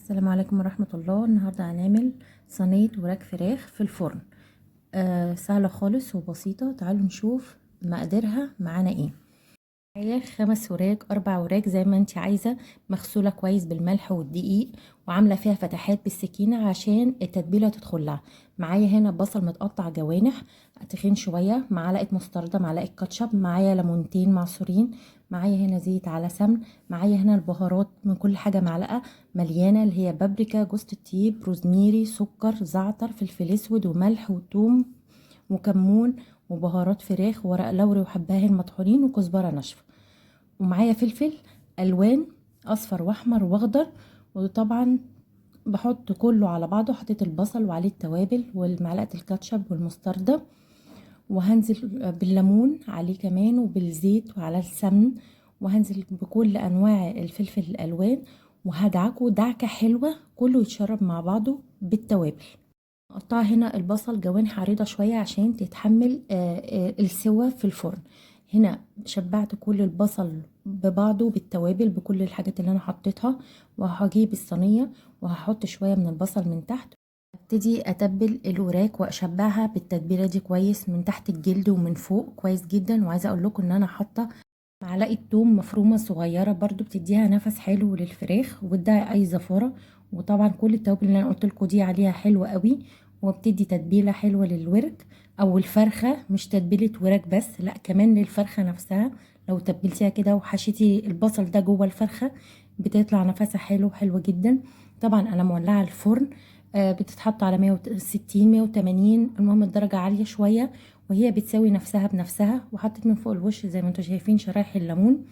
السلام عليكم ورحمة الله. النهاردة هنعمل صينية وراك فراخ في الفرن. سهلة خالص وبسيطة. تعالوا نشوف مقاديرها معانا ايه. معايا 5 وراك 4 وراك زي ما انت عايزة، مغسولة كويس بالملح والدقيق وعاملة فيها فتحات بالسكينة عشان التتبيلة تدخلها. معايا هنا بصل متقطع جوانح تخين شوية، معلقة مستردة، معلقة كاتشب، معايا ليمونتين معصورين، معايا هنا زيت على سمن، معايا هنا البهارات من كل حاجة معلقة مليانة اللي هي بابريكا، جوز الطيب، روزميري، سكر، زعتر، فلفل اسود وملح وثوم وكمون وبهارات فراخ وورق لوري وحبهان مطحونين وكزبرة ناشفة، ومعايا فلفل الوان اصفر واحمر واخضر. وطبعا بحط كله على بعضه، حطيت البصل وعليه التوابل والمعلقه الكاتشب والمستردة، وهنزل بالليمون عليه كمان وبالزيت وعلى السمن، وهنزل بكل انواع الفلفل الالوان وهدعكه دعكه حلوه كله يتشرب مع بعضه بالتوابل. قطع هنا البصل جوانح عريضة شوية عشان تتحمل السوا في الفرن. هنا شبعت كل البصل ببعضه بالتوابل بكل الحاجات اللي انا حطيتها، وهجيب الصينية وهحط شوية من البصل من تحت. ابتدي اتبل الوراك واشبعها بالتتبيلة دي كويس من تحت الجلد ومن فوق كويس جدا. وعايزة اقول لكم ان انا حاطة معلقة توم مفرومة صغيرة برضو بتديها نفس حلو للفراخ وبتدي اي زفارة. وطبعا كل التوابل اللي انا قلت لكم دي عليها حلوة قوي وبتدي تتبيلة حلوة للورك او الفرخة، مش تتبيلة وراك بس، لا كمان للفرخة نفسها. لو تبلتيها كده وحشيتي البصل ده جوه الفرخة بتطلع نفسها حلوة جدا. طبعا انا مولعة الفرن، بتتحط على 160 180، المهم الدرجة عالية شوية وهي بتساوي نفسها بنفسها. وحطيت من فوق الوش زي ما انتم شايفين شرايح الليمون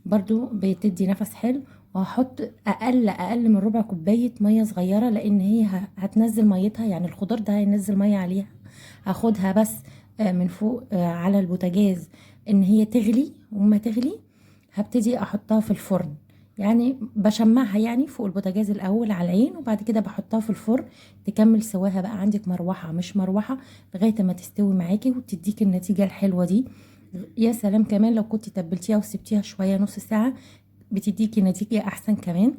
برضو بتدي نفس حلو. وهحط اقل من ربع كوبايه ميه صغيره لان هي هتنزل ميتها، يعني الخضار ده هينزل ميه عليها. هاخدها بس من فوق على البوتاجاز ان هي تغلي، وما تغلي هبتدي احطها في الفرن. يعني بشمعها يعني فوق البوتاجاز الاول على العين وبعد كده بحطها في الفرن تكمل سواها بقى. عندك مروحه مش مروحه لغايه ما تستوي معاكي وتديكي النتيجه الحلوه دي. يا سلام كمان لو كنت تبلتيها وسبتيها شويه نص ساعه بتديكي نتيجه احسن كمان.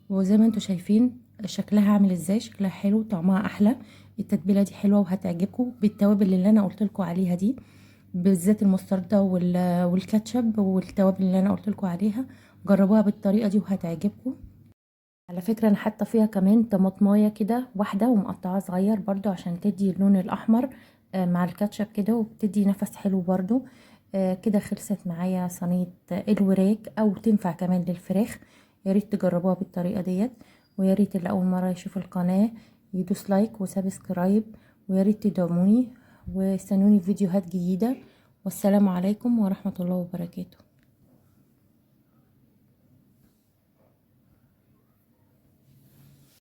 وزي ما انتم شايفين شكلها عامل ازاي، شكلها حلو طعمها احلى. التتبيله دي حلوه وهتعجبكم بالتوابل اللي انا قلت لكم عليها دي، بالذات المستردة والكاتشب والتوابل اللي انا قلت لكم عليها. جربوها بالطريقه دي وهتعجبكم. على فكره انا حاطه فيها كمان طماطمايه كده واحده ومقطعها صغير برضو عشان تدي اللون الاحمر مع الكاتشب كده وبتدي نفس حلو برضو. كده خلصت معايا صينيه الوراك او تنفع كمان للفراخ. يا ريت تجربوها بالطريقه ديت، ويا ريت اللي اول مره يشوف القناه يدوس لايك وسبسكرايب، ويا ريت تدعموني واستنوني في فيديوهات جديده. والسلام عليكم ورحمه الله وبركاته.